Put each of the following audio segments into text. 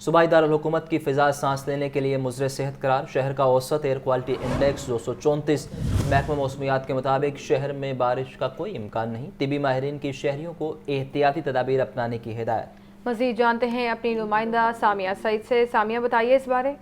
صوبائی دارالحکومت کی فضا سانس لینے کے لیے مضر صحت قرار، شہر کا اوسط ایئر کوالٹی انڈیکس 234۔ محکمہ موسمیات کے مطابق شہر میں بارش کا کوئی امکان نہیں، طبی ماہرین کی شہریوں کو احتیاطی تدابیر اپنانے کی ہدایت۔ مزید جانتے ہیں اپنی نمائندہ سامیہ سعید سے۔ سامیہ، بتائیے اس بارے۔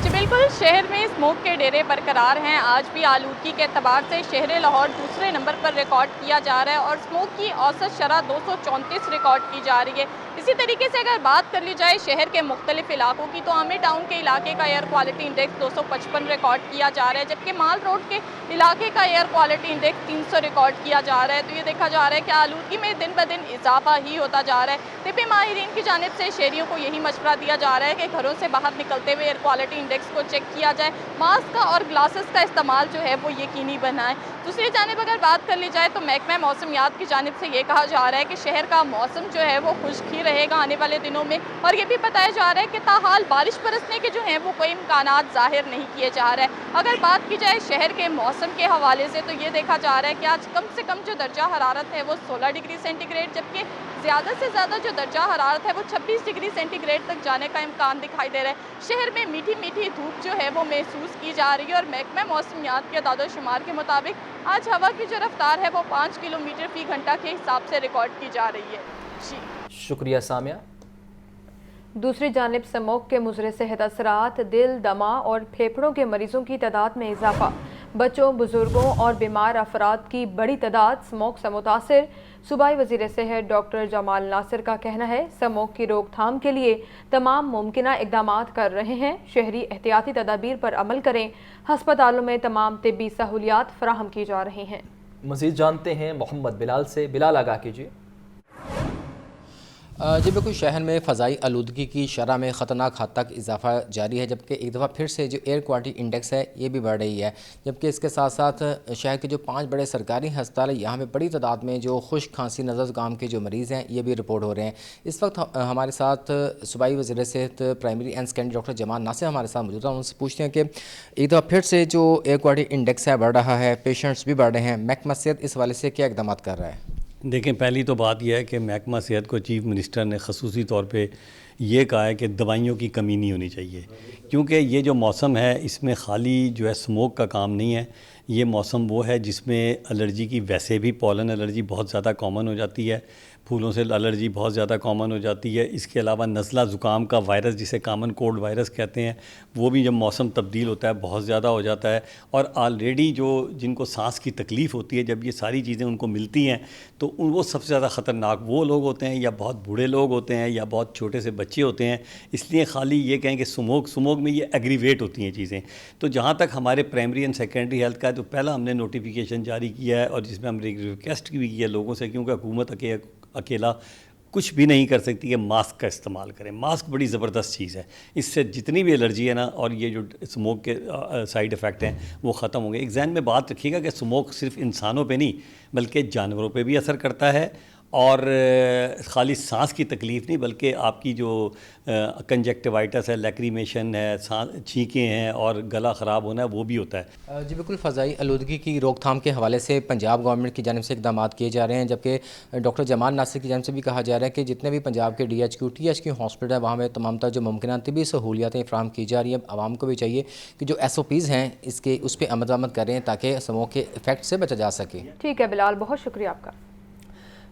جی بالکل، شہر میں اسموگ کے ڈیرے برقرار ہیں۔ آج بھی آلودگی کے اعتبار سے شہر لاہور دوسرے نمبر پر ریکارڈ کیا جا رہا ہے اور اسموگ کی اوسط شرح 234 ریکارڈ کی جا رہی ہے۔ اسی طریقے سے اگر بات کر لی جائے شہر کے مختلف علاقوں کی، تو عامر ٹاؤن کے علاقے کا ایئر کوالٹی انڈیکس 255 ریکارڈ کیا جا رہا ہے، جبکہ مال روڈ کے علاقے کا ایئر کوالٹی انڈیکس 300 ریکارڈ کیا جا رہا ہے۔ تو یہ دیکھا جا رہا ہے کہ آلودگی میں دن بدن اضافہ ہی ہوتا جا رہا ہے۔ طبی ماہرین کی جانب سے شہریوں کو یہی مشورہ دیا جا رہا ہے کہ گھروں سے باہر نکلتے ہوئے ایئر کوالٹی انڈیکس کو چیک کیا جائے، ماسک کا اور گلاسز کا استعمال جو ہے وہ یقینی بنائیں۔ دوسری جانب اگر بات کر لی جائے تو محکمہ موسمیات کی جانب سے یہ کہا جا رہا ہے کہ شہر کا موسم جو ہے وہ خشک ہی رہے گا آنے والے دنوں میں، اور یہ بھی بتایا جا رہا ہے کہ تاحال بارش برسنے کے جو ہیں وہ کوئی امکانات ظاہر نہیں کیے جا رہے ہیں۔ اگر بات کی جائے شہر کے موسم کے حوالے سے تو یہ دیکھا جا رہا ہے کہ آج کم سے کم جو درجہ حرارت ہے وہ 16 ڈگری سینٹی گریڈ، جبکہ زیادہ سے زیادہ جو درجہ حرارت ہے وہ 26 ڈگری سینٹی گریڈ تک جانے کا امکان دکھائی دے رہا ہے۔ شہر میں میٹھی میٹھی دھوپ جو ہے وہ محسوس کی جا رہی ہے، اور محکمہ موسمیات کے اعداد و شمار کے مطابق آج ہوا کی جو رفتار ہے وہ 5 کلومیٹر فی گھنٹہ کے حساب سے ریکارڈ کی جا رہی ہے۔ جی شکریہ سامیہ۔ دوسری جانب اسموگ کے مضر صحت اثرات، دل، دمہ اور پھیپھڑوں کے مریضوں کی تعداد میں اضافہ، بچوں، بزرگوں اور بیمار افراد کی بڑی تعداد اسموگ سے متاثر۔ صوبائی وزیر صحت ڈاکٹر جمال ناصر کا کہنا ہے اسموگ کی روک تھام کے لیے تمام ممکنہ اقدامات کر رہے ہیں، شہری احتیاطی تدابیر پر عمل کریں، ہسپتالوں میں تمام طبی سہولیات فراہم کی جا رہی ہیں۔ مزید جانتے ہیں محمد بلال سے۔ بلال، آگاہ کیجیے۔ جی بالکل، شہر میں فضائی آلودگی کی شرح میں خطرناک حد تک اضافہ جاری ہے، جبکہ ایک دفعہ پھر سے جو ایئر کوالٹی انڈیکس ہے یہ بھی بڑھ رہی ہے، جبکہ اس کے ساتھ ساتھ شہر کے جو 5 بڑے سرکاری ہسپتال ہیں یہاں پہ بڑی تعداد میں جو خشک کھانسی نزلہ زکام کے جو مریض ہیں یہ بھی رپورٹ ہو رہے ہیں۔ اس وقت ہمارے ساتھ صوبائی وزیر صحت پرائمری اینڈ سیکنڈری ڈاکٹر جمال ناصر ہمارے ساتھ موجود ہیں، ان سے پوچھتے ہیں کہ ایک دفعہ پھر سے جو ایئر کوالٹی انڈیکس ہے بڑھ رہا ہے، پیشنٹس بھی بڑھ رہے ہیں، محکمہ صحت اس حوالے سے کیا اقدامات کر رہا ہے؟ دیکھیں، پہلی تو بات یہ ہے کہ محکمہ صحت کو چیف منسٹر نے خصوصی طور پہ یہ کہا ہے کہ دوائیوں کی کمی نہیں ہونی چاہیے، کیونکہ یہ جو موسم ہے اس میں خالی جو ہے اسموگ کا کام نہیں ہے، یہ موسم وہ ہے جس میں الرجی کی ویسے بھی پولن الرجی بہت زیادہ کامن ہو جاتی ہے، پھولوں سے الرجی بہت زیادہ کامن ہو جاتی ہے۔ اس کے علاوہ نزلہ زکام کا وائرس جسے کامن کولڈ وائرس کہتے ہیں وہ بھی جب موسم تبدیل ہوتا ہے بہت زیادہ ہو جاتا ہے، اور آلریڈی جو جن کو سانس کی تکلیف ہوتی ہے جب یہ ساری چیزیں ان کو ملتی ہیں تو وہ سب سے زیادہ خطرناک وہ لوگ ہوتے ہیں یا بہت بوڑھے لوگ ہوتے ہیں یا بہت چھوٹے سے بچے ہوتے ہیں۔ اس لیے خالی یہ کہیں کہ اسموگ میں یہ ایگریویٹ ہوتی ہیں چیزیں۔ تو جہاں تک ہمارے پرائمری اینڈ سیکنڈری ہیلتھ کا ہے تو پہلا ہم نے نوٹیفیکیشن جاری کیا ہے، اور جس میں ہم نے ریکویسٹ بھی کی ہے لوگوں سے، کیونکہ حکومت اکیلا کچھ بھی نہیں کر سکتی ہے، ماسک کا استعمال کریں۔ ماسک بڑی زبردست چیز ہے، اس سے جتنی بھی الرجی ہے نا اور یہ جو اسموگ کے سائیڈ ایفیکٹ ہیں وہ ختم ہوں گے۔ ایک ذہن میں بات رکھیے گا کہ اسموگ صرف انسانوں پہ نہیں بلکہ جانوروں پہ بھی اثر کرتا ہے، اور خالی سانس کی تکلیف نہیں بلکہ آپ کی جو کنجکٹیوائٹس ہے، لیکریمیشن ہے، چھینکیں ہیں اور گلا خراب ہونا ہے وہ بھی ہوتا ہے۔ جی بالکل، فضائی آلودگی کی روک تھام کے حوالے سے پنجاب گورنمنٹ کی جانب سے اقدامات کیے جا رہے ہیں، جبکہ ڈاکٹر جمال ناصر کی جانب سے بھی کہا جا رہا ہے کہ جتنے بھی پنجاب کے DHQ THQ ہاسپٹل ہے وہاں میں تمام تر جو ممکنہ طبی سہولیاتیں فراہم کی جا رہی ہیں۔ عوام کو بھی چاہیے کہ جو SOPs ہیں اس پہ عمل درآمد کریں تاکہ اسموگ کے افیکٹ سے بچا جا سکے۔ ٹھیک ہے بلال، بہت شکریہ آپ کا۔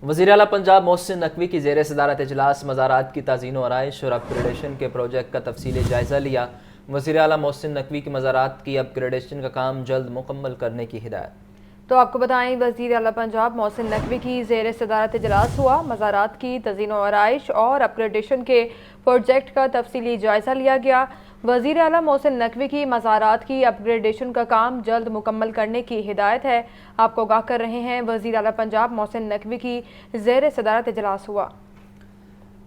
وزیر اعلیٰ پنجاب محسن نقوی کی زیر صدارت اجلاس مزارات کی تعزین و آرائش اور اپ گریڈیشن کے پروجیکٹ کا تفصیلی جائزہ لیا۔ وزیر اعلیٰ محسن نقوی کی مزارات کی اپ گریڈیشن کا کام جلد مکمل کرنے کی ہدایت۔ تو آپ کو بتائیں وزیر اعلیٰ پنجاب محسن نقوی کی زیر صدارت اجلاس ہوا، مزارات کی تزئین و آرائش اور اپ گریڈیشن کے پروجیکٹ کا تفصیلی جائزہ لیا گیا۔ وزیر اعلیٰ محسن نقوی کی مزارات کی اپ گریڈیشن کا کام جلد مکمل کرنے کی ہدایت ہے۔ آپ کو آگاہ کر رہے ہیں وزیر اعلیٰ پنجاب محسن نقوی کی زیر صدارت اجلاس ہوا۔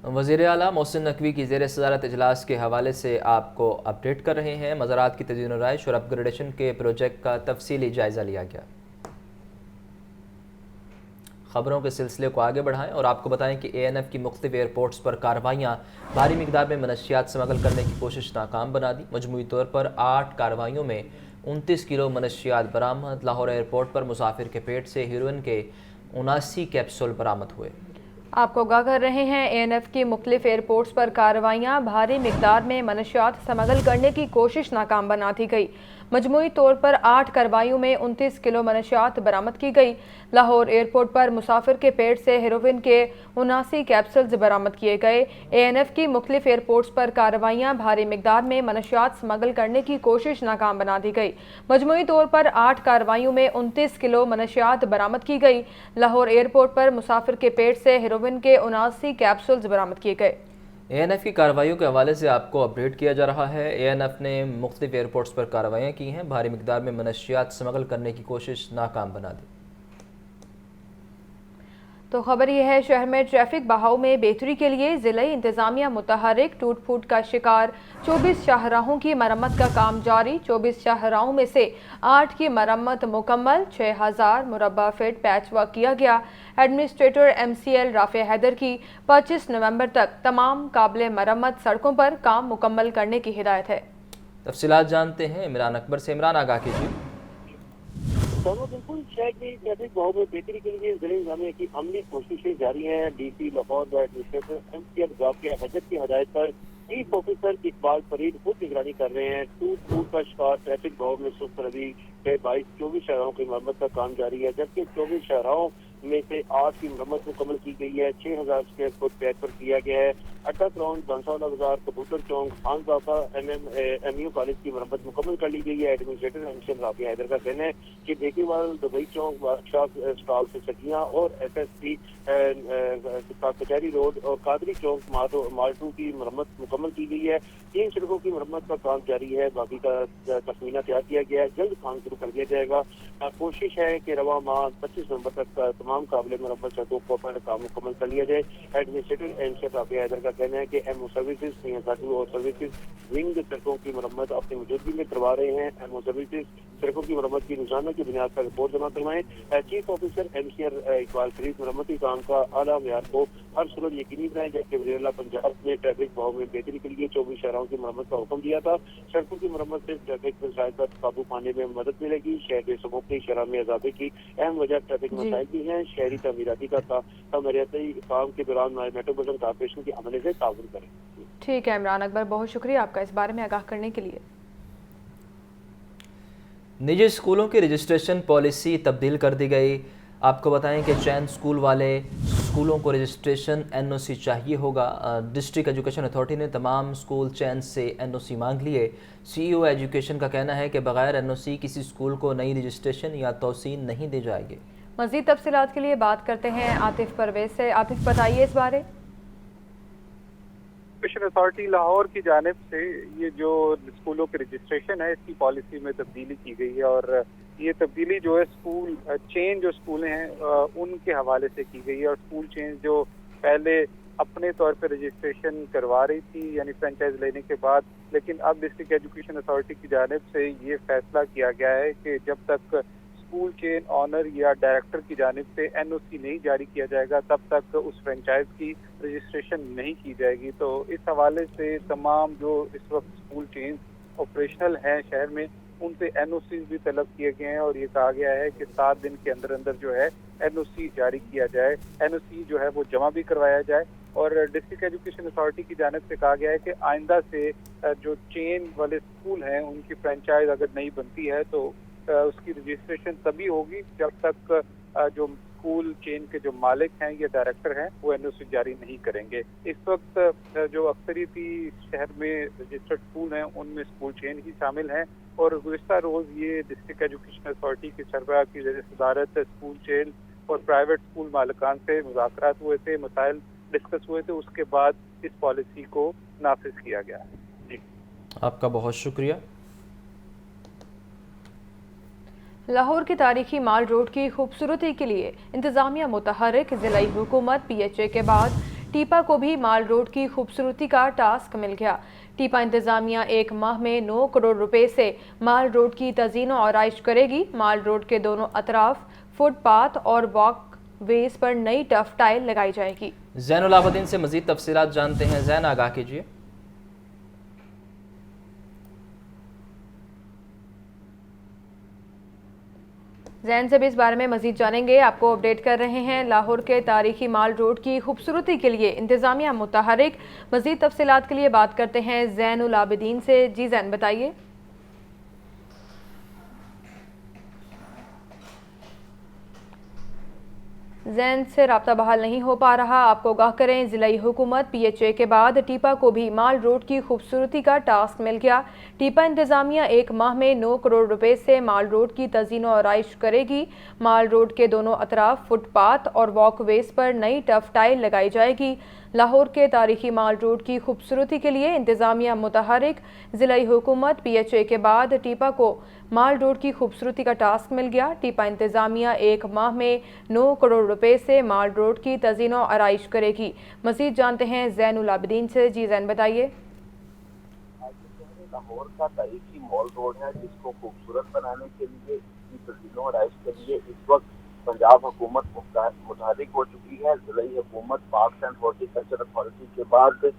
وزیر اعلیٰ محسن نقوی کی زیر صدارت اجلاس کے حوالے سے آپ کو اپڈیٹ کر رہے ہیں۔ مزارات کی تزئین و آرائش اور اپ گریڈیشن کے پروجیکٹ کا تفصیلی جائزہ لیا گیا۔ خبروں کے سلسلے کو آگے بڑھائیں اور آپ کو بتائیں کہ ANF کی مختلف ایئرپورٹس پر کارروائیاں بھاری مقدار میں منشیات سمگل کرنے کی کوشش ناکام بنا دی۔ مجموعی طور پر 8 کارروائیوں میں 29 کلو منشیات برآمد۔ لاہور ایئرپورٹ پر مسافر کے پیٹ سے ہیروئن کے 79 کیپسول برآمد ہوئے۔ आपको आगाह कर रहे हैं ANF की मुख्तलिफ एयरपोर्ट्स पर कार्रवाइयाँ। भारी मिकदार में मनशियात स्मगल करने की कोशिश नाकाम बना दी गई। मजमूई तौर पर 8 कार्रवाइयों में 29 किलो मनशियात बरामद की गई। लाहौर एयरपोर्ट पर मुसाफिर के पेट से हेरोइन के 79 कैप्सूल्स बरामद किए गए। ANF की मुख्तलिफ एयरपोर्ट्स पर कार्रवाइयाँ। भारी मिकदार में मनशियात स्मगल करने की कोशिश नाकाम बना दी गई। मजमूई तौर पर 8 कार्रवाइयों में 29 किलो मनशियात बरामद की गई। लाहौर एयरपोर्ट पर मुसाफिर के पेट से हेरोइन के 79 कैप्सूल्स बरामद किए गए। ANF की कार्रवाइयों के हवाले से आपको अपडेट किया जा रहा है। ANF ने मुख्तलिफ एयरपोर्ट्स पर कार्रवाइयाँ की हैं। भारी मिकदार में मनशियात स्मगल करने की कोशिश नाकाम बना दी। तो खबर यह है, शहर में ट्रैफिक बहाव में बेहतरी के लिए ज़िले इंतज़ामिया मुतहरिक। टूट फूट का शिकार 24 शाहराहों की मरम्मत का काम जारी। 24 शाहराहों में से 8 की मरम्मत मुकम्मल। 6000 मुरबा फीट पैच वर्क किया गया। एडमिनिस्ट्रेटर MCL राफे हैदर की 25 नवंबर तक तमाम काबिल मरम्मत सड़कों पर काम मुकम्मल करने की हिदायत है। तफसीलात जानते हैं इमरान अकबर से। इमरान, आगाह कीजिए। बिल्कुल शहर की ट्रैफिक बहाव में बेहतरी के लिए जिले इंतजामिया की अमली कोशिशें जारी हैं। DC लाहौर व एडमिनिस्ट्रेटर MCL राफे हैदर की हदायत पर चीफ ऑफिसर इकबाल फरीद खुद निगरानी कर रहे हैं। टूट फूट का शिकार ट्रैफिक बहाव में सुस्त रवि के 24 शाहराहों की मरम्मत का काम जारी है, जबकि 24 शाहराहों में से 8 की मरम्मत मुकम्मल की गई है। 6000 स्क्वायर फुट पैच पर किया गया है। अड्डा ग्राउंड, बंसावाला बाजार, कबूतर चौक, खान बाबा MU कॉलेज की मरम्मत मुकम्मल कर ली गई है। एडमिनिस्ट्रेटर MCL राफे हैदर का कहना है कि बेकीवाल, दुबई चौक, बादशाह स्टॉल से सकियाँ और SSP कचहरी रोड और कादरी चौक माल्टू की मरम्मत मुकम्मल की गई है। 3 सड़कों की मरम्मत का काम जारी है। बाकी का तखमीना तैयार किया गया है, जल्द काम शुरू कर दिया जाएगा। कोशिश है कि रवा माह 25 नवंबर तक तमाम काबिल मरम्मत सड़कों पर काम मुकम्मल कर लिया जाए। एडमिनिस्ट्रेटर MCL राफे हैदर का कहना है कि MO सर्विसेज, CSRTO और सर्विसेज विंग सड़कों की मरम्मत अपनी मौजूदगी में करवा रहे हैं। MO सर्विसेज सड़कों की मरम्मत की रोजाना की बुनियाद पर रिपोर्ट जमा करवाएं। Chief officer MCL Iqbal Farid मरम्मती काम का आला मेयार को हर सूरत यकीनी बनाए, जबकि वज़ीर-ए-आला पंजाब ने ट्रैफिक बहाव में बेहतरी के लिए 24 शाहराहों की मरम्मत का हुक्म दिया था। सड़कों की मरम्मत से ट्रैफिक मसाइल पर काबू पाने में मदद मिलेगी। शहर के समूह की शरह में इजाफे की अहम वजह ट्रैफिक मसाइल भी हैं। शहरी तमीराती का तमीराती काम के दौरान मेट्रोपॉलिटन कॉर्पोरेशन के अमले से ताउन करें। ठीक है इमरान अकबर, बहुत शुक्रिया आपका इस बारे में आगाह करने के लिए। निजी स्कूलों की रजिस्ट्रेशन पॉलिसी तब्दील कर दी गई। आपको बताएं कि चैन स्कूल वाले स्कूलों को रजिस्ट्रेशन NOC चाहिए होगा। डिस्ट्रिक्ट एजुकेशन अथॉरिटी ने तमाम स्कूल चैन से NOC मांग लिए। CEO एजुकेशन का कहना है कि बगैर NOC किसी स्कूल को नई रजिस्ट्रेशन या तौसीन नहीं दी जाएगी। मज़ीद तफसीलात के लिए बात करते हैं आतिफ परवेज से। आतिफ, बताइए इस बारे। एजुकेशन अथॉरिटी लाहौर की जानिब से ये जो स्कूलों के रजिस्ट्रेशन है इसकी पॉलिसी में तब्दीली की गई है, और ये तब्दीली जो है स्कूल चेन जो स्कूल हैं उनके हवाले से की गई है। और स्कूल चेन जो पहले अपने तौर पर रजिस्ट्रेशन करवा रही थी यानी फ्रेंचाइज लेने के बाद, लेकिन अब डिस्ट्रिक्ट एजुकेशन अथॉरिटी की जानिब से ये फैसला किया गया है कि जब तक स्कूल चेन ऑनर या डायरेक्टर की जानिब से NOC नहीं जारी किया जाएगा तब तक उस फ्रेंचाइज की रजिस्ट्रेशन नहीं की जाएगी। तो इस हवाले से तमाम जो इस वक्त स्कूल चेन ऑपरेशनल हैं शहर में उनसे NOC भी तलब किए गए हैं, और ये कहा गया है कि 7 दिन के अंदर अंदर जो है NOC जारी किया जाए, NOC जो है वो जमा भी करवाया जाए। और डिस्ट्रिक्ट एजुकेशन अथॉरिटी की जानिब से कहा गया है कि आइंदा से जो चेन वाले स्कूल हैं उनकी फ्रेंचाइज अगर नहीं बनती है तो उसकी रजिस्ट्रेशन तभी होगी जब तक जो स्कूल चेन के जो मालिक हैं या डायरेक्टर हैं वो NOC जारी नहीं करेंगे। इस वक्त जो अक्सरियती शहर में रजिस्टर्ड स्कूल हैं उनमें स्कूल चेन ही शामिल हैं, और गुज़िश्ता रोज़ ये डिस्ट्रिक्ट एजुकेशन अथॉरिटी की सरबराह की सदारत स्कूल चेन और प्राइवेट स्कूल मालिकान से मुज़ाकरात हुए थे, मसाइल डिस्कस हुए थे, उसके बाद इस पॉलिसी को नाफिज किया गया है। जी, आपका बहुत शुक्रिया। लाहौर की तारीखी माल रोड की खूबसूरती के लिए इंतज़ामिया मुतहरिक। ज़िलाई हुकूमत PHA के बाद टीपा को भी माल रोड की खूबसूरती का टास्क मिल गया। टीपा इंतज़ामिया 1 माह में 9 करोड़ रुपए से माल रोड की तज़ीन और आराइश करेगी। माल रोड के दोनों अतराफ फुटपाथ और वॉक वेज पर नई टफ टाइल लगाई जाएगी। ज़ैनुल आबदीन से मज़ीद तफसीलात जानते हैं। ज़ैन, आगाह कीजिए। ज़ैन से भी इस बारे में मज़ीद जानेंगे। आपको अपडेट कर रहे हैं लाहौर के तारीखी माल रोड की खूबसूरती के लिए इंतज़ामिया मुतहरिक। मज़ीद तफसीलात के लिए बात करते हैं ज़ैनुल आबिदीन से। जी ज़ैन, बताइए। ज़ैन से राब्ता बहाल नहीं हो पा रहा। आपको आगाह करें, ज़िलाई हुकूमत PHA के बाद टीपा को भी माल रोड की खूबसूरती का टास्क मिल गया। टीपा इंतज़ामिया 1 माह में 9 करोड़ रुपए से माल रोड की तज़ीनो आराइश करेगी। माल रोड के दोनों अतराफ फुटपाथ और वॉक वेज पर नई टफ टाइल लगाई जाएगी। लाहौर के तारीखी माल रोड की खूबसूरती के लिए इंतज़ामिया मुतहरिक। ज़िलाई हुकूमत PHA के बाद टीपा को माल रोड की खूबसूरती का टास्क मिल गया। टीपा इंतज़ामिया 1 माह में 9 करोड़ रुपए से माल रोड की तज़ीनो आराइश करेगी। मज़ीद जानते हैं ज़ैनुल आबिदीन से। जी ज़ैन, बताइए। लाहौर का तारीखी मॉल रोड है, जिसको खूबसूरत बनाने के लिए, इसकी तज़ीनो आराइश के लिए इस वक्त पंजाब हुकूमत मुतहरिक हो चुकी है। ज़िलाई हुकूमत पार्क्स एंड हॉर्टिकल्चर अथॉरिटी के बाद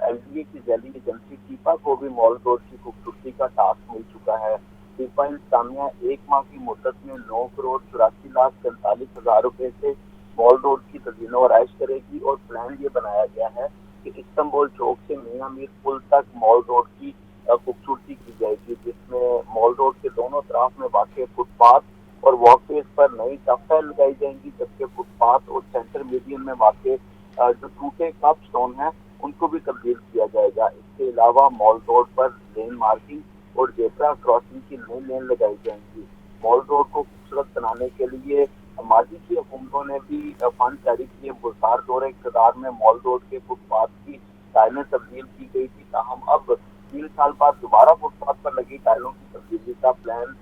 LDA की ज़ैली एजेंसी टीपा को भी मॉल रोड की खूबसूरती का टास्क मिल चुका है। टीपा इंतज़ामिया 1 माह की मुद्दत में 9 करोड़ 84,45,000 रुपए से मॉल रोड की तज़ीनो आराइश करेगी और प्लान ये बनाया गया है कि इस्तांबुल चौक से मियां मीर पुल तक मॉल रोड की खूबसूरती की जाएगी, जिसमें मॉल रोड के दोनों तरफ में वाक़ फुटपाथ और वॉकवेज पर नई टफ टाइल लगाई जाएंगी, जबकि फुटपाथ और सेंटर मीडियम में वाक़ जो टूटे कप स्टोन हैं उनको भी तब्दील किया जाएगा। इसके अलावा मॉल रोड पर लेन मार्किंग और जेब्रा क्रॉसिंग की नई लेन लगाई जाएंगी। मॉल रोड को खूबसूरत बनाने के लिए माजी की हुकूमतों ने भी फंड जारी किए। गुज़श्ता दौर इक़्तिदार में मॉल रोड के फुटपाथ की टाइलें तब्दील की गई थी, ताहम अब 3 साल बाद दोबारा फुटपाथ पर लगी टाइलों की तब्दीली का प्लान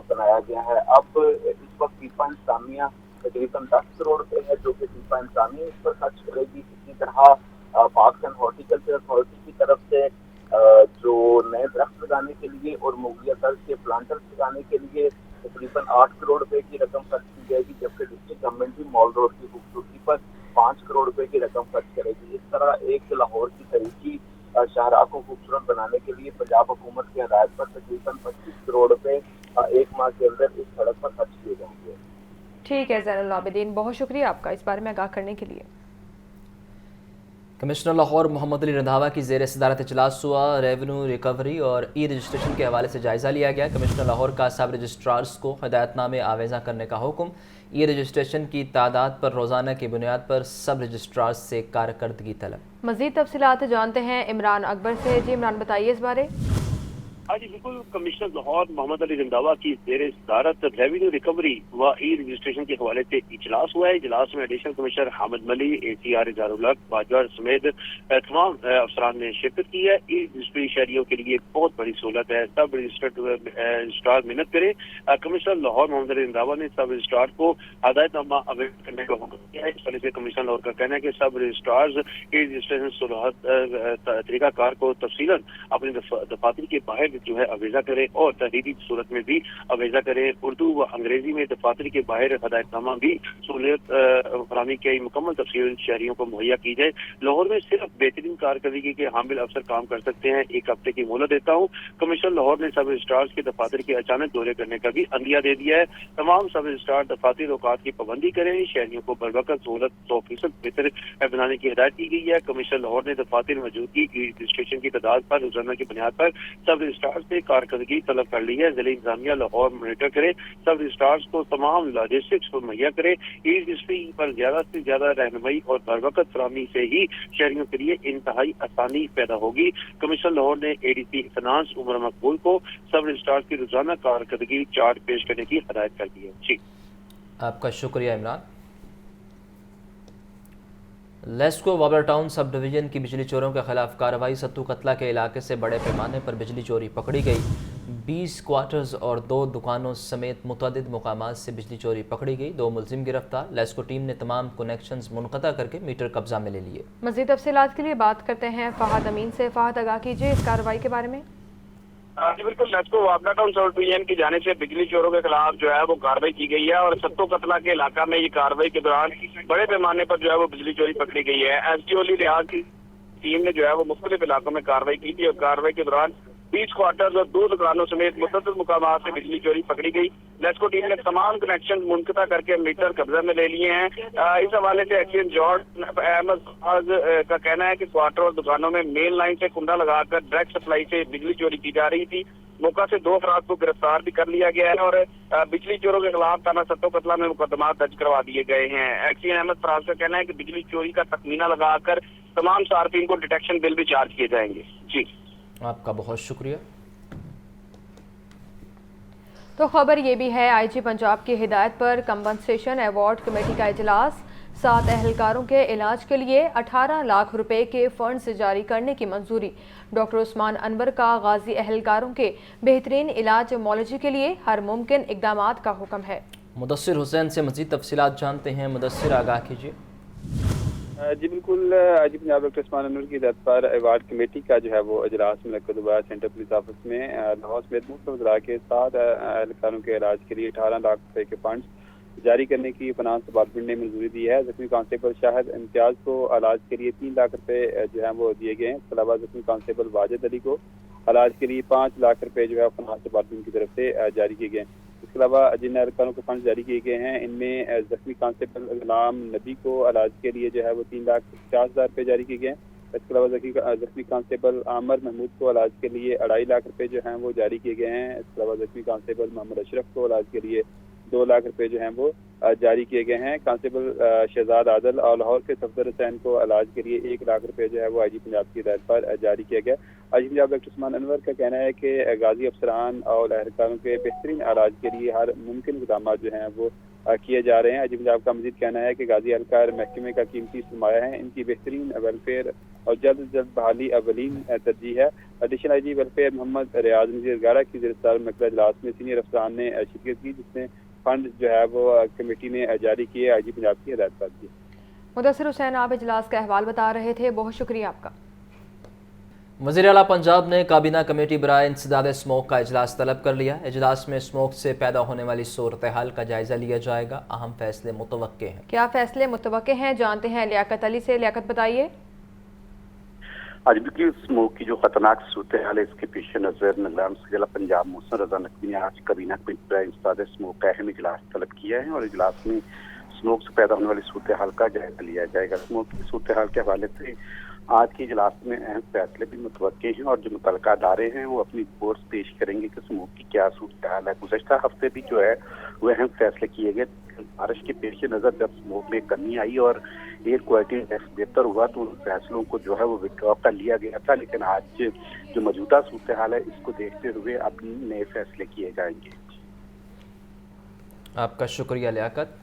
बनाया गया है। अब इस वक्त टीपा इंतज़ामिया तकरीबन 10 करोड़ रुपए है जो कि टीपा इंतज़ामिया इस पर खर्च करेगी। इसी तरह पार्क्स एंड हॉर्टिकल्चर अथॉरिटी की तरफ से जो नए दरख्त लगाने के लिए और मुगलिया तर्ज के प्लांटर्स लगाने के लिए तकरीबन 8 करोड़ रुपए की रकम खर्च की जाएगी, जबकि डिस्ट्रिक्ट गवर्नमेंट भी मॉल रोड की खूबसूरती पर 5 करोड़ रुपए की रकम खर्च करेगी। इस तरह एक लाहौर की तरीकी शाहराह को खूबसूरत बनाने के लिए पंजाब हुकूमत की हदायत पर तकरीबन 25 करोड़ रुपए 1 माह के अंदर इस सड़क पर खर्च किए जाएंगे। ठीक है ज़ैनुल आबिदीन, बहुत शुक्रिया आपका इस बारे में आगाह करने के लिए। कमिश्नर लाहौर मोहम्मद अली रंधावा की ज़ेर सदारत इजलास हुआ। रेवेन्यू रिकवरी और रजिस्ट्रेशन के हवाले से जायज़ा लिया गया। कमिश्नर लाहौर का सब रजिस्ट्रार्स को हिदायतनामे आवेज़ा करने का हुक्म। रजिस्ट्रेशन की तादाद पर रोज़ाना की बुनियाद पर सब रजिस्ट्रार्स से कारकर्दगी तलब। मज़ीद तफसीलात जानते हैं इमरान अकबर से। जी इमरान, बताइए इस बारे। हाँ जी बिल्कुल, कमिश्नर लाहौर मोहम्मद अली रंधावा की ज़ेर सदारत रेवेन्यू रिकवरी व रजिस्ट्रेशन के हवाले से इजलास हुआ है। इजलास में एडिशनल कमिश्नर हामिद मली, ACR इज़हारुल हक बाजवार समेत तमाम अफसरान ने शिरकत की है। रजिस्ट्री शहरियों के लिए बहुत बड़ी सहूलत है। सब रजिस्ट्रार मेहनत करे। कमिश्नर लाहौर मोहम्मद अली रंधावा ने सब रजिस्ट्रार को हिदायतनामा अवेल करने का हुक्म दिया है। इस वजह से कमिश्नर लाहौर का कहना है कि सब रजिस्ट्रार्स रजिस्ट्रेशन तरीकाकार को तफसीलन अपने दफातर के बाहर जो है अवेजा करें और तहरीरी सूरत में भी अवेजा करें। उर्दू व अंग्रेजी में दफातर के बाहर हिदायतनामा भी सहूलियत फराहमी की मुकम्मल तफसील शहरियों को मुहैया की जाए। लाहौर में सिर्फ बेहतरीन कारकर्दगी के हामिल अफसर काम कर सकते हैं। 1 हफ्ते की मोहलत देता हूँ। कमिश्नर लाहौर ने सब रजिस्ट्रार्स के दफातर के अचानक दौरे करने का भी अंदिया दे दिया है। तमाम सब रजिस्ट्रार दफातरी औकात की पाबंदी करें। शहरियों को बरवकत सहूलत 100% बेहतर बनाने की हिदायत की गई है। कमिश्नर लाहौर ने दफातर मौजूदगी रजिस्ट्रेशन की तादाद पर रोजाना की बुनियाद पर सब रजिस्ट्रार से कारकर्दगी तलब कर ली है। ज़िला इंतजामिया लाहौर मॉनिटर करे, सब रजिस्ट्रार्स को तमाम लॉजिस्टिक्स को मुहैया करे। रजिस्ट्री पर ज्यादा से ज्यादा रहनुमाई और बरवकत फराहमी से ही शहरियों के लिए इंतहाई आसानी पैदा होगी। कमिश्नर लाहौर ने ADC फाइनेंस उमर मकबूल को सब रजिस्ट्रार्स की रोजाना कारकर्दगी चार्ट पेश करने की हिदायत कर दी है। जी आपका शुक्रिया इमरान। लेस्को वाबरा टाउन सब डिवीज़न की बिजली चोरों के खिलाफ कार्रवाई। सत्तू कतला के इलाके से बड़े पैमाने पर बिजली चोरी पकड़ी गई। 20 क्वार्टर्स और 2 दुकानों समेत मुतअद्दिद मकामात से बिजली चोरी पकड़ी गई। 2 मुलजिम गिरफ्तार। लेस्को टीम ने तमाम कनेक्शंस मुनक़ता करके मीटर कब्जा में ले लिए। मज़ीद तफसीलात के लिए बात करते हैं फ़हद अमीन से। फ़हद, आगाह कीजिए इस कार्रवाई के बारे में। जी बिल्कुल, लेस्को वाबरा टाउन सब डिवीजन की जाने से बिजली चोरों के खिलाफ जो है वो कार्रवाई की गई है और सत्तो कतला के इलाका में ये कार्रवाई के दौरान बड़े पैमाने पर जो है वो बिजली चोरी पकड़ी गई है। SDO लिहाज की टीम ने जो है वो मुख्तलिफ इलाकों में कार्रवाई की थी और कार्रवाई के दौरान 20 क्वार्टर्स और 2 दुकानों समेत मुतअद्दिद मुकामात से बिजली चोरी पकड़ी गई। नेस्को टीम ने तमाम कनेक्शन मुनक़ता करके मीटर कब्जा में ले लिए हैं। इस हवाले से एक्सीडेंट जॉर्ज अहमद का कहना है कि क्वार्टर और दुकानों में मेन लाइन से कुंडा लगाकर डायरेक्ट सप्लाई से बिजली चोरी की जा रही थी। मौका से 2 अफराद को गिरफ्तार भी कर लिया गया है और बिजली चोरों के खिलाफ थाना सत्तो कतला में मुकदमा दर्ज करवा दिए गए हैं। एक्सीडेंट अहमद फराज का कहना है कि बिजली चोरी का तखमीना लगाकर तमाम सार्फिन को डिटेक्शन बिल भी चार्ज किए जाएंगे। जी, आपका बहुत शुक्रिया। तो खबर ये भी है, आईजी पंजाब की हिदायत पर कंपनसेशन अवार्ड कमेटी का इजलास। 7 एहलकारों के इलाज के लिए 18 लाख रुपए के फंड्स जारी करने की मंजूरी। डॉक्टर उस्मान अनवर का गाजी एहलकारों के बेहतरीन इलाज मौलजी के लिए हर मुमकिन इकदामात का हुक्म है। मुदस्सिर हुसैन से मज़ीद तफसीलात जानते हैं। मुदस्सिर, आगाह कीजिए। जी बिल्कुल, आईजी पंजाब डॉक्टर उस्मान अनवर की हिदायत पर अवार्ड कमेटी का जो है वो इजलास मुनक्कद हुआ सेंट्रल पुलिस ऑफिस में। लाहौर समेत मुख्तलिफ ज़िला के 7 एहलकारों के इलाज के लिए 18 लाख रुपए के फंड्स जारी करने की फाइनेंस डिपार्टमेंट ने मंजूरी दी है। जख्मी कांस्टेबल शाहिद इम्तियाज को इलाज के लिए 3 लाख रुपए जो है वो दिए गए हैं। इसके अलावा जख्मी कांस्टेबल वाजिद अली को इलाज के लिए 5 लाख रुपए जो है फाइनेंस डिपार्टमेंट की तरफ से जारी किए गए हैं। इसके अलावा जिन एहलकारों को फंड जारी किए गए हैं, इनमें जख्मी कांस्टेबल गुलाम नबी को इलाज के लिए जो है वो 3,50,000 रुपये जारी किए गए हैं। इसके अलावा जख्मी कांस्टेबल आमर महमूद को इलाज के लिए 2.5 लाख रुपये जो हैं वो जारी किए गए हैं। इसके अलावा जख्मी कांस्टेबल मोहम्मद अशरफ को इलाज के लिए 2 लाख रुपये जो हैं वो जारी किए गए हैं। कांस्टेबल शहजाद आदल और लाहौर के सफदर हुसैन को इलाज के लिए 1 लाख रुपये जो है वो आईजी पंजाब की हिदायत पर जारी किया गया। आईजी पंजाब डॉक्टर उस्मान अनवर का कहना है कि गाजी अफसरान और एहलकारों के बेहतरीन इलाज के लिए हर मुमकिन इक़दाम जो हैं वो किए जा रहे हैं। आईजी पंजाब का मजीद कहना है कि गाजी एहलकार महकमे का कीमती सरमाया है, इनकी बेहतरीन वेलफेयर और जल्द से जल्द बहाली अवलीन तरजीह है। एडिशनल आईजी वेलफेयर मोहम्मद रियाज नज़ीर गारा की ज़िरदार मकला इजलास में सीनियर अफसरान ने शिरकत की, जिसमें फंड जो है वो कमेटी ने जारी किए। आईजी पंजाब की हिदायत पर दी। मुदस्सिर हुसैन, आप इजलास का अहवाल बता रहे थे, बहुत शुक्रिया आपका। वज़ीर आला पंजाब ने काबीना कमेटी बराए इंसदाद स्मोक का इजलास तलब कर लिया। इजलास में स्मोक से पैदा होने वाली सूरत हाल का जायजा लिया जाएगा। अहम फैसले मुतवक्के हैं। क्या फैसले मुतवक्के हैं, जानते हैं लियाकत अली से। लियाकत, बताइए। आज भी स्मोक की जो खतरनाक सूरत हाल है, इसके पेश नज़र निगरान जिला पंजाब मोहसिन रजा नकवी ने आज काबीना कमेटी बराए इंसदाद स्मोक का अहम इजलास तलब किया है और इजलास में स्मोक से पैदा होने वाली सूरत हाल का जायजा लिया जाएगा। स्मोक की सूरत हाल के हवाले से आज के इजलास में अहम फैसले भी मुतवक्के हैं और जो मुतल्लिका अदारे हैं वो अपनी रिपोर्ट पेश करेंगे कि स्मोक की क्या सूरत हाल है। गुज़श्ता हफ्ते भी जो है वो अहम फैसले किए गए। बारिश के पेश नज़र जब स्मोक में कमी आई और एयर क्वालिटी इंडेक्स बेहतर हुआ तो उन फैसलों को जो है वो विड्रॉ कर लिया गया था, लेकिन आज जो मौजूदा सूरत हाल है इसको देखते हुए अब नए फैसले किए जाएंगे। आपका शुक्रिया लियाकत।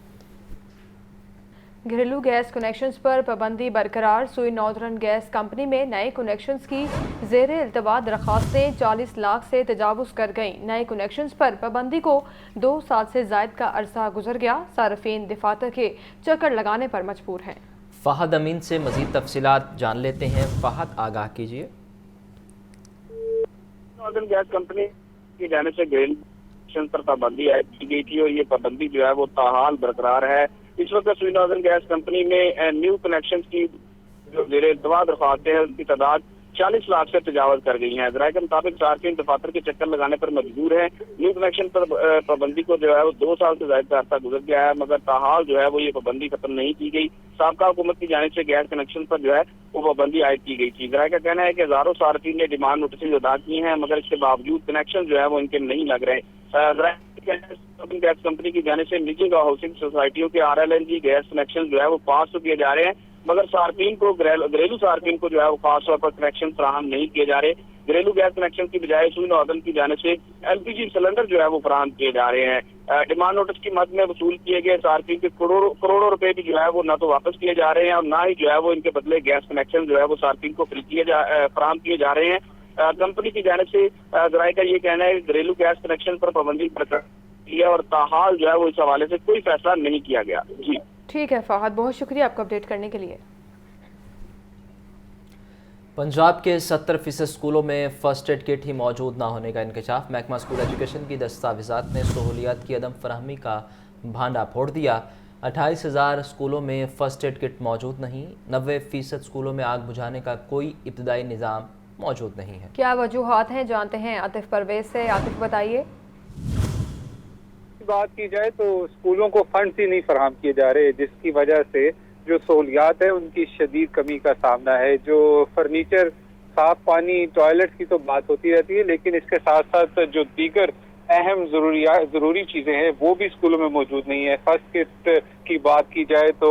घरेलू गैस कनेक्शंस पर पाबंदी बरकरार। सुई नॉर्दर्न गैस कंपनी में नए कनेक्शंस की ज़ेरे इल्तवा दरख्वास्तें 40 लाख से तजावुज़ कर गईं। नए कनेक्शंस पर पाबंदी को 2 साल से ज़ायद का अरसा गुजर गया। सार्फिन दफातर के चक्कर लगाने पर मजबूर हैं। फ़हद अमीन से मज़ीद तफसीलात जान लेते हैं। फ़हद, आगाह कीजिए। नॉर्दर्न गैस कंपनी की जाने से घरेलू कनेक्शन पर पाबंदी आयद की गई थी और ये पाबंदी जो है वो ताहाल बरकरार है। इस वक्त सुई नॉर्दर्न गैस कंपनी में न्यू कनेक्शन की जो ज़ेरे इल्तवा दरख्वास्तें हैं उसकी तादाद 40 लाख से तजावज़ कर गई हैं। ज़राए के मुताबिक सार्फिन दफातर के चक्कर लगाने पर मजबूर है। न्यू कनेक्शन पर पाबंदी को जो है वो 2 साल से ज़ायद का अर्सा गुजर गया है, मगर ताहाल जो है वो ये पाबंदी खत्म नहीं की गई। साबका हुकूमत की जानिब से गैस कनेक्शन पर जो है वो पाबंदी आयद की गई थी। ज़राए का कहना है कि हज़ारों सार्फिन ने डिमांड नोटिस अदा की हैं, मगर इसके बावजूद कनेक्शन जो है वो इनके नहीं लग रहे। गैस कंपनी की जाने से निजी हाउसिंग सोसाइटियों के RLNG गैस कनेक्शन जो है वो 500 किए जा रहे हैं, मगर सार्फिन को घरेलू सार्फिन को जो है वो खास तौर पर कनेक्शन फराहम नहीं किए जा रहे। घरेलू गैस कनेक्शन की बजाय सुई नॉर्दर्न की जाने से LPG सिलेंडर जो है वो फराहम किए जा रहे हैं। डिमांड नोटिस की मद में वसूल किए गए सार्फिन के करोड़ों रुपए भी जो है वो ना तो वापस किए जा रहे हैं और ना ही जो है वो इनके बदले गैस कनेक्शन जो है वो सार्फिन को फराहम किए जा रहे हैं। कंपनी की जानिब से ज़राए का ये कहना है कि घरेलू गैस कनेक्शन पर पाबंदी किया और ताहाल जो है वो इस हवाले से कोई फैसला नहीं किया गया। जी ठीक है फ़हद, बहुत शुक्रिया आपको अपडेट करने के लिए। पंजाब के 70% स्कूलों में फ़र्स्ट एड किट ही मौजूद ना होने का इंकशाफ। महकमा स्कूल एजुकेशन की दस्तावेज़ात ने सहूलियात की अदम फराहमी का भांडा फोड़ दिया। 28,000 स्कूलों में फ़र्स्ट एड किट मौजूद नहीं। 90% स्कूलों में आग बुझाने का कोई इब्तदाई निज़ाम मौजूद नहीं है। क्या वजूहात हैं, जानते हैं आतिफ परवेज से। आतिफ बताइए। बात की जाए तो स्कूलों को फंड्स ही नहीं फराहम किए जा रहे, जिसकी वजह से जो सहूलियात है उनकी शदीद कमी का सामना है। जो फर्नीचर, साफ पानी, टॉयलेट्स की तो बात होती रहती है, लेकिन इसके साथ साथ जो दीगर अहम ज़रूरी चीज़ें हैं वो भी स्कूलों में मौजूद नहीं है। फर्स्ट किट की बात की जाए तो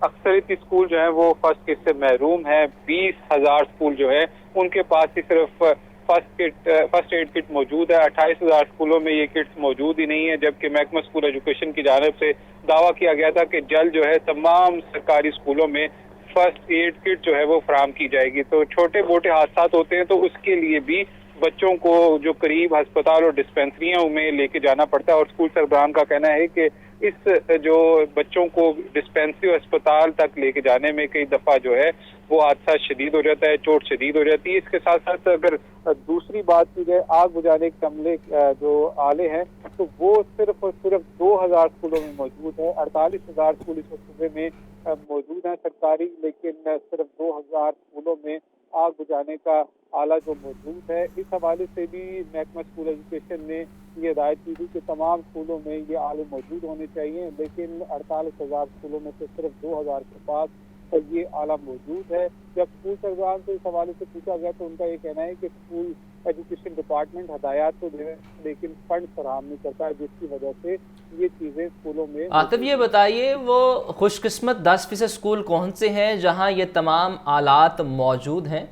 अक्सरियती स्कूल जो है वो फर्स्ट किट से महरूम है। 20,000 स्कूल जो है उनके पास ही सिर्फ फर्स्ट एड किट मौजूद है। 28,000 स्कूलों में ये किट्स मौजूद ही नहीं है, जबकि महकमा स्कूल एजुकेशन की जानिब से दावा किया गया था कि जल्द जो है तमाम सरकारी स्कूलों में फर्स्ट एड किट जो है वो फराहम की जाएगी। तो छोटे मोटे हादसा होते हैं तो उसके लिए भी बच्चों को जो करीब अस्पताल और डिस्पेंसरियों में लेके जाना पड़ता है, और स्कूल सरबराहान का कहना है कि इस जो बच्चों को डिस्पेंसरी और अस्पताल तक लेके जाने में कई दफ़ा जो है वो हादसा शदीद हो जाता है, चोट शदीद हो जाती है। इसके साथ साथ अगर दूसरी बात की जाए आग बुझाने के अमले जो आले हैं तो वो सिर्फ और सिर्फ 2,000 स्कूलों में मौजूद है। 48,000 स्कूल इस सूबे में मौजूद हैं सरकारी, लेकिन सिर्फ 2,000 स्कूलों में आग बुझाने का आला जो मौजूद है। इस हवाले से भी महकमा स्कूल एजुकेशन ने ये हिदायत की थी कि तमाम स्कूलों में ये आले मौजूद होने चाहिए, लेकिन 48,000 स्कूलों में से सिर्फ 2,000 के पास ये आला मौजूद है। जब स्कूल सरबराहान से इस हवाले से पूछा गया तो उनका ये कहना है कि स्कूल एजुकेशन डिपार्टमेंट हदायत तो दे लेकिन फंड फराहम नहीं करता है, जिसकी वजह से ये चीज़ें स्कूलों में। आतिफ ये बताइए वो खुशकिस्मत 10% स्कूल कौन से हैं जहां ये तमाम आलात मौजूद हैं?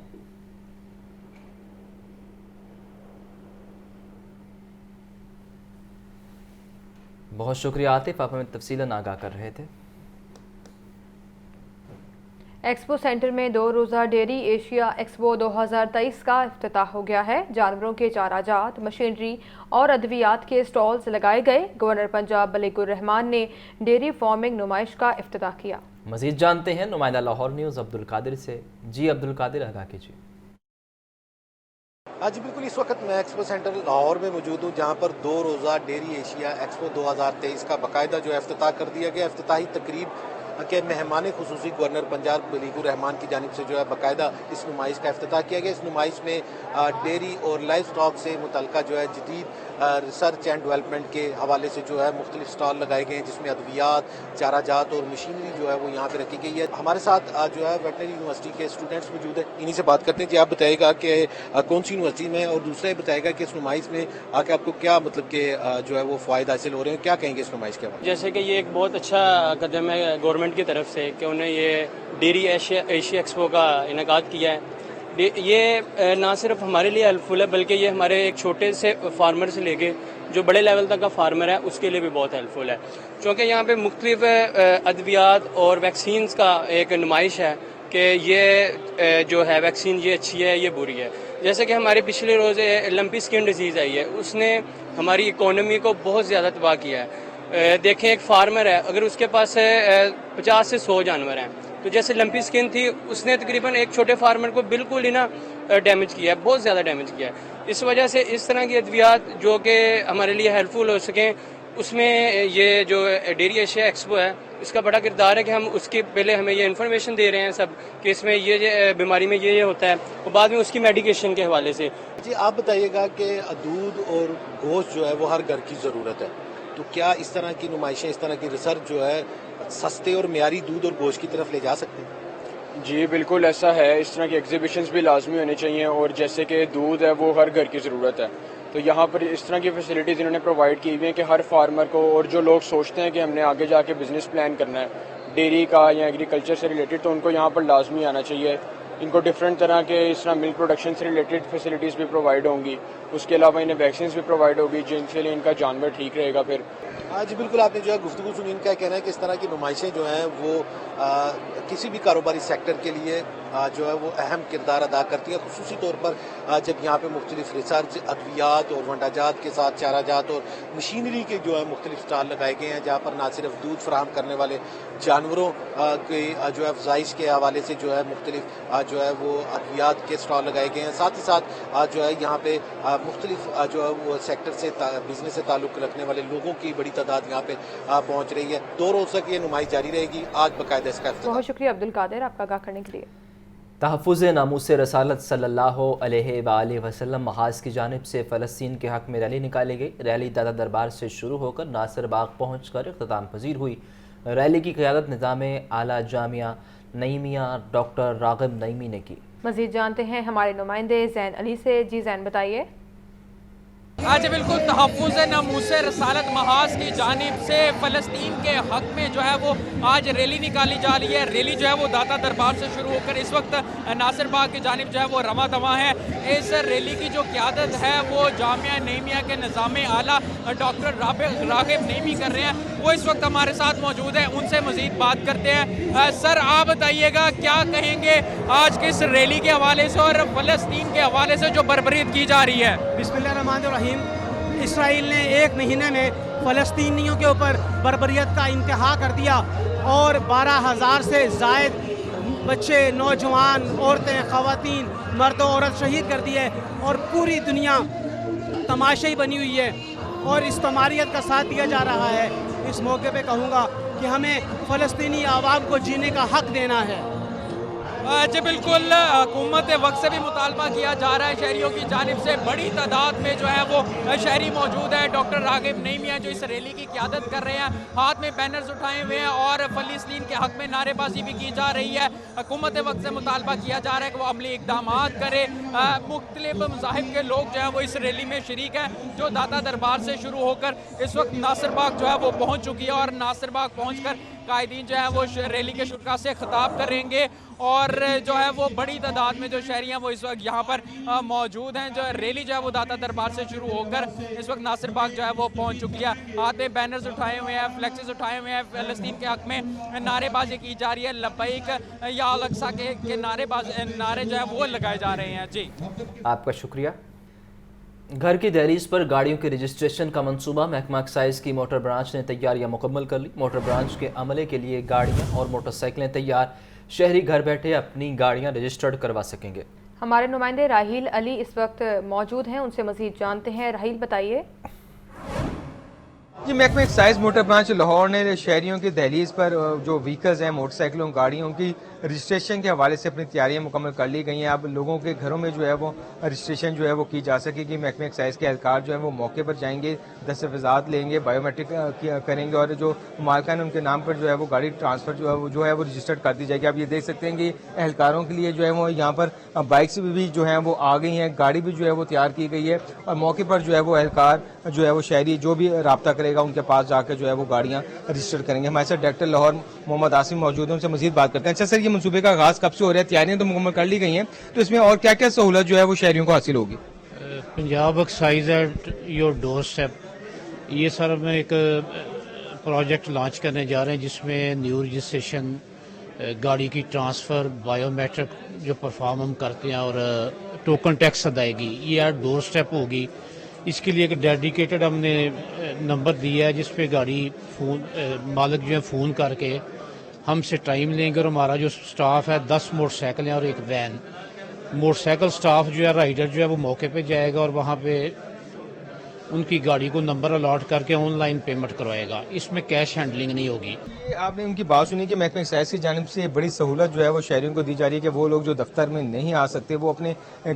बहुत शुक्रिया आतिफ, आप हमें तफसीलन आगाह कर रहे थे। एक्सपो सेंटर में 2 रोज़ा डेयरी एशिया एक्सपो 2023 का इफ्तिताह हो गया है। जानवरों के चाराजात, मशीनरी और अद्वियात के स्टॉल्स लगाए गए। गवर्नर पंजाब मलिकुर रहमान ने डेयरी फार्मिंग नुमाइश का इफ्तिताह किया। मजीद जानते हैं नुमाइंदा लाहौर न्यूज़ अब्दुल कादिर से। जी अब्दुल कादिर, आगाह कीजिए। आज बिल्कुल इस वक्त मैं एक्सपो सेंटर लाहौर में मौजूद हूँ, जहाँ पर 2 रोज़ा डेयरी एशिया एक्सपो 2023 का बाकायदा जो है इफ्तिताह कर दिया गया। इफ्तिताही तकरीब के मेहमान खुसूसी गवर्नर पंजाब मलिकुर रहमान की जानिब से जो है बाकायदा इस नुमाइश का इफ्तिताह किया गया। इस नुमाइश में डेयरी और लाइव स्टॉक से मुतल्लिका जो है जदीद रिसर्च एंड डेवलपमेंट के हवाले से जो है मुख्तलिफ स्टॉल लगाए गए हैं, जिसमें अद्वियात, चाराजात और मशीनरी जो है वो यहाँ पे रखी गई है। हमारे साथ जो है वेटनरी यूनिवर्सिटी के स्टूडेंट्स मौजूद हैं, इन्हीं से बात करते हैं। जी आप बताइएगा कि कौन सी यूनिवर्सिटी में, और दूसरा ये बताएगा कि इस नुमाइश में आके आपको क्या मतलब कि जो है वो फ़ायदा हासिल हो रहे हैं, क्या कहेंगे इस नुमाइश के बारे में? जैसे कि ये एक बहुत अच्छा कदम है गवर्नमेंट की तरफ से कि उन्हें ये डेयरी एशिया एक्सपो का इनेकाद किया है। ये ना सिर्फ हमारे लिए हेल्पफुल है, बल्कि ये हमारे एक छोटे से फार्मर से लेके जो बड़े लेवल तक का फार्मर है उसके लिए भी बहुत हेल्पफुल है, क्योंकि यहाँ पे मुख्तलिफ अद्वियात और वैक्सीन्स का एक नुमाइश है कि ये जो है वैक्सीन ये अच्छी है, ये बुरी है। जैसे कि हमारे पिछले रोज़ लंपी स्किन डिजीज़ आई है, उसने हमारी इकोनॉमी को बहुत ज़्यादा तबाह किया है। देखें एक फार्मर है, अगर उसके पास 50 से 100 जानवर हैं, तो जैसे लंपी स्किन थी उसने तकरीबन एक छोटे फार्मर को बिल्कुल ही ना डैमेज किया है, बहुत ज़्यादा डैमेज किया है। इस वजह से इस तरह की अद्वियात जो कि हमारे लिए हेल्पफुल हो सकें, उसमें ये जो डेयरी एशिया एक्सपो है इसका बड़ा किरदार है कि हम उसके पहले हमें ये इन्फॉर्मेशन दे रहे हैं सब कि इसमें ये बीमारी में ये होता है, और बाद में उसकी मेडिकेशन के हवाले से। जी आप बताइएगा कि दूध और गोश्त जो है वो हर घर की ज़रूरत है, तो क्या इस तरह की नुमाइशें, इस तरह की रिसर्च जो है सस्ते और मियारी दूध और गोश्त की तरफ ले जा सकते हैं? जी बिल्कुल ऐसा है, इस तरह के एग्जीबिशंस भी लाजमी होने चाहिए। और जैसे कि दूध है वो हर घर की ज़रूरत है, तो यहाँ पर इस तरह की फैसिलिटीज़ इन्होंने प्रोवाइड की हुई हैं कि हर फार्मर को, और जो लोग सोचते हैं कि हमने आगे जाके बिजनेस प्लान करना है डेयरी का या एग्रीकल्चर से रिलेटेड, तो उनको यहाँ पर लाजमी आना चाहिए। इनको डिफरेंट तरह के इस तरह मिल्क प्रोडक्शन से रिलेटेड फैसिलिटीज़ भी प्रोवाइड होंगी, उसके अलावा इन्हें वैक्सीन भी प्रोवाइड होगी जिनसे इनका जानवर ठीक रहेगा। फिर जी बिल्कुल आपने जो है गुफ्तगू सुनी, इनका कहना है कि इस तरह की नुमाइशें जो हैं वो किसी भी कारोबारी सेक्टर के लिए जो है वो अहम किरदार अदा करती है, खुसूसी तौर पर जब यहाँ पे मुख्तलिफ रिसर्च, अद्वियात और वंडाजात के साथ चाराजात और मशीनरी के जो है मुख्तलिफ स्टॉल लगाए गए हैं, जहाँ पर ना सिर्फ दूध फराहम करने वाले जानवरों के जो है अफजाइश के हवाले से जो है मुख्तलिफ जो है वो अद्वियात के स्टॉल लगाए गए हैं, साथ ही साथ जो है यहाँ पे मुख्तलिफ जो है वो सेक्टर से बिजनेस से ताल्लुक़ रखने वाले लोगों की बड़ी तादाद यहाँ पे पहुँच रही है। 2 रोज़ तक ये नुमाइश जारी रहेगी। आज बाकायदा इसका बहुत शुक्रिया अब्दुल कादिर आपका आगाह करने के लिए। تحفظ ناموس رسالت صلی اللہ علیہ وآلہ وسلم محاذ کی جانب سے فلسطین کے حق میں ریلی نکالی گئی۔ ریلی داتا دربار سے شروع ہو کر ناصر باغ پہنچ کر اختتام پذیر ہوئی۔ ریلی کی قیادت نظام اعلیٰ جامعہ نعیمیہ ڈاکٹر راغب نعیمی نے کی۔ مزید جانتے ہیں ہمارے نمائندے زین علی سے۔ جی زین بتائیے۔ آج بالکل تحفظ ناموس رسالت محاذ کی جانب سے فلسطین کے حق میں جو ہے وہ آج ریلی نکالی جا رہی ہے۔ ریلی جو ہے وہ داتا دربار سے شروع ہو کر اس وقت ناصر باغ کی جانب جو ہے وہ رواں دواں ہے۔ اس ریلی کی جو قیادت ہے وہ جامعہ نعیمیہ کے نظام اعلیٰ ڈاکٹر راغب نعیمی کر رہے ہیں۔ وہ اس وقت ہمارے ساتھ موجود ہیں، ان سے مزید بات کرتے ہیں۔ سر آپ بتائیے گا کیا کہیں گے آج کے اس ریلی کے حوالے سے اور فلسطین کے حوالے سے جو بربریت کی جا رہی ہے؟ بسم اللہ الرحمن الرحیم۔ اسرائیل نے 1 مہینے میں فلسطینیوں کے اوپر بربریت کا انتہا کر دیا اور 12,000 سے زائد بچے، نوجوان، عورتیں، خواتین، مرد و عورت شہید کر دیے اور پوری دنیا تماشائی بنی ہوئی ہے اور اس تماریت کا ساتھ دیا جا رہا ہے۔ اس موقع پہ کہوں گا کہ ہمیں فلسطینی عوام کو جینے کا حق دینا ہے۔ جی بالکل، حکومت وقت سے بھی مطالبہ کیا جا رہا ہے شہریوں کی جانب سے۔ بڑی تعداد میں جو ہے وہ شہری موجود ہے۔ ڈاکٹر راغب نعیمی ہیں جو اس ریلی کی قیادت کر رہے ہیں، ہاتھ میں بینرز اٹھائے ہوئے ہیں اور فلسطین کے حق میں نعرے بازی بھی کی جا رہی ہے۔ حکومت وقت سے مطالبہ کیا جا رہا ہے کہ وہ عملی اقدامات کرے۔ مختلف مذاہب کے لوگ جو ہیں وہ اس ریلی میں شریک ہیں جو داتا دربار سے شروع ہو کر اس وقت ناصر باغ جو ہے وہ پہنچ چکی ہے اور ناصر باغ پہنچ کر قائدین جو ہے وہ ریلی کے شرکا سے خطاب کریں گے اور جو ہے وہ بڑی تعداد میں جو شہری ہیں وہ اس وقت یہاں پر موجود ہیں۔ جو ریلی جو ہے وہ داتا دربار سے شروع ہو کر اس وقت ناصر باغ جو ہے وہ پہنچ چکی ہے۔ ہاتھ میں بینرز اٹھائے ہوئے ہیں، فلیکسز اٹھائے ہوئے ہیں، فلسطین کے حق میں نعرے بازی کی جا رہی ہے۔ لبیک یا الاقصی کے نعرے جو ہے وہ لگائے جا رہے ہیں۔ جی آپ کا شکریہ۔ گھر کی دہلیز پر گاڑیوں کے رجسٹریشن کا منصوبہ محکمہ ایکسائز کی موٹر برانچ نے تیاریاں مکمل کر لی۔ موٹر برانچ کے عملے کے لیے گاڑیاں اور موٹر سائیکلیں تیار، شہری گھر بیٹھے اپنی گاڑیاں رجسٹرڈ کروا سکیں گے۔ ہمارے نمائندے راہیل علی اس وقت موجود ہیں، ان سے مزید جانتے ہیں۔ راہیل بتائیے۔ جی محکمہ ایکسائز موٹر برانچ لاہور نے شہریوں کی دہلیز پر جو وہیکلز ہیں، موٹر سائیکلوں، گاڑیوں کی رجسٹریشن کے حوالے سے اپنی تیاریاں مکمل کر لی گئی ہیں۔ اب لوگوں کے گھروں میں جو ہے وہ رجسٹریشن جو ہے وہ کی جا سکے گی۔ محکمہ ایکسائز کے اہلکار جو ہے وہ موقع پر جائیں گے، دستاویزات لیں گے، بایو میٹرک کریں گے اور جو مالکان ان کے نام پر جو ہے وہ گاڑی ٹرانسفر جو ہے وہ رجسٹرڈ کر دی جائے گی۔ آپ یہ دیکھ سکتے ہیں کہ اہلکاروں کے لیے جو ہے وہ یہاں پر بائکس بھی جو ہیں وہ آ گئی ہیں، گاڑی بھی جو ہے وہ تیار کی گئی ہے اور موقع پر جو ہے وہ اہلکار جو ہے وہ شہری جو بھی رابطہ کرے گا ان کے پاس جا کے جو ہے وہ گاڑیاں رجسٹر کریں گے۔ ہمارے ساتھ ڈائریکٹر لاہور محمد عاصم موجود ہیں، ان سے مزید بات کرتے ہیں۔ اچھا سر، یہ منصوبے کا آغاز کب سے ہو رہا ہے؟ تیاریاں تو مکمل کر لی گئی ہیں، تو اس میں اور کیا کیا سہولت جو ہے وہ شہریوں کو حاصل ہوگی؟ Punjab excise at your doorstep, یہ سر ہم ایک پروجیکٹ لانچ کرنے جا رہے ہیں جس میں نیو رجسٹریشن، گاڑی کی ٹرانسفر، بایو میٹرک جو پرفارم ہم کرتے ہیں اور ٹوکن ٹیکس ادائیگی، یہ ایٹ ڈور اسٹیپ ہوگی۔ اس کے لیے ایک ڈیڈیکیٹڈ ہم نے نمبر دیا ہے جس پہ گاڑی مالک جو ہے فون کر کے ہم سے ٹائم لیں گے اور ہمارا جو سٹاف ہے 10 موٹر سائیکلیں اور ایک وین، موٹر سائیکل سٹاف جو ہے رائڈر جو ہے وہ موقع پہ جائے گا اور وہاں پہ ان کی گاڑی کو نمبر الاٹ کر کے آن لائن پیمنٹ کروائے گا۔ اس میں کیش ہینڈلنگ نہیں ہوگی۔ آپ نے ان کی بات سنی کہ محکمہ ایکسائز کی جانب سے بڑی سہولت جو ہے وہ شہریوں کو دی جا رہی ہے کہ وہ لوگ جو دفتر میں نہیں آ سکتے وہ اپنے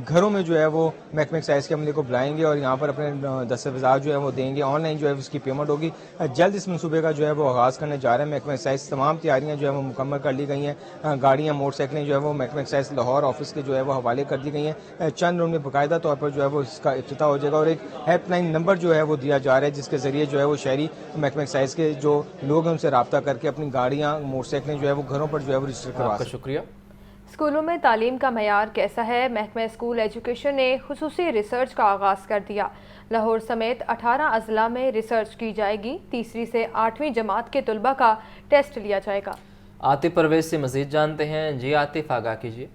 گھروں میں جو ہے وہ محکمہ ایکسائز کے عملے کو بلائیں گے اور یہاں پر اپنے دستاویزات جو ہے وہ دیں گے، آن لائن جو ہے اس کی پیمنٹ ہوگی۔ جلد اس منصوبے کا جو ہے وہ آغاز کرنے جا رہے ہیں محکمہ ایکسائز۔ تمام تیاریاں جو ہے وہ مکمل کر لی گئی ہیں۔ گاڑیاں، موٹر سائیکلیں جو ہے وہ محکمہ ایکسائز لاہور آفس کے جو ہے وہ حوالے کر دی گئی ہیں۔ چند روز میں باقاعدہ طور پر جو ہے وہ اس کا افتتاح ہو جائے گا اور ایک ہیلپ لائن نمبر جو ہے وہ دیا جا رہا ہے جس کے ذریعے جو ہے وہ شہری محکمہ ایکسائز کے جو لوگ ہیں ان سے رابطہ کر کے اپنی گاڑیاں، موٹر سائیکلیں جو ہے وہ گھروں پر جو ہے وہ رجسٹر کروا سکتے ہیں۔ شکریہ۔ اسکولوں میں تعلیم کا معیار کیسا ہے؟ محکمہ اسکول ایجوکیشن نے خصوصی ریسرچ کا آغاز کر دیا۔ لاہور سمیت 18 اضلاع میں ریسرچ کی جائے گی۔ 3 سے 8ویں جماعت کے طلبہ کا ٹیسٹ لیا جائے گا۔ عاطف پرویز سے مزید جانتے ہیں۔ جی عاطف، آگاہ کیجیے۔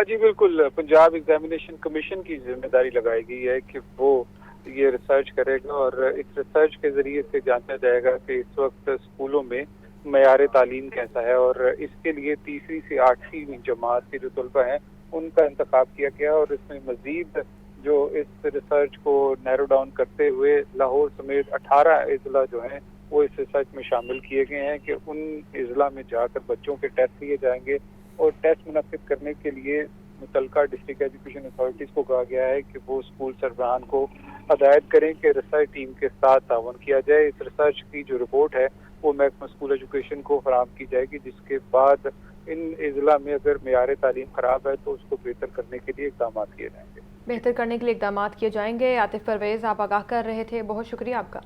جی بالکل، پنجاب ایگزامینیشن کمیشن کی ذمہ داری لگائی گئی ہے کہ وہ یہ ریسرچ کرے گا اور اس ریسرچ کے ذریعے سے جاننا جائے گا کہ اس وقت اسکولوں میں معیار تعلیم کیسا ہے اور اس کے لیے 3 سے 8ویں جماعت کے جو طلبہ ہیں ان کا انتخاب کیا گیا اور اس میں مزید جو اس ریسرچ کو نیرو ڈاؤن کرتے ہوئے لاہور سمیت 18 اضلاع جو ہیں وہ اس ریسرچ میں شامل کیے گئے ہیں کہ ان اضلاع میں جا کر بچوں کے ٹیسٹ لیے جائیں گے اور ٹیسٹ منعقد کرنے کے لیے متعلقہ ڈسٹرکٹ ایجوکیشن اتھارٹیز کو کہا گیا ہے کہ وہ اسکول سربراہان کو ہدایت کریں کہ ریسرچ ٹیم کے ساتھ تعاون کیا جائے. اس ریسرچ کی جو رپورٹ ہے وہ محکمہ اسکول ایجوکیشن کو فراہم کی جائے گی, جس کے بعد ان اضلاع میں اگر معیار تعلیم خراب ہے تو اس کو بہتر کرنے کے لیے اقدامات کیے جائیں گے. بہتر کرنے کے لیے اقدامات کیے جائیں گے. عاطف پرویز آپ آگاہ کر رہے تھے, بہت شکریہ آپ کا.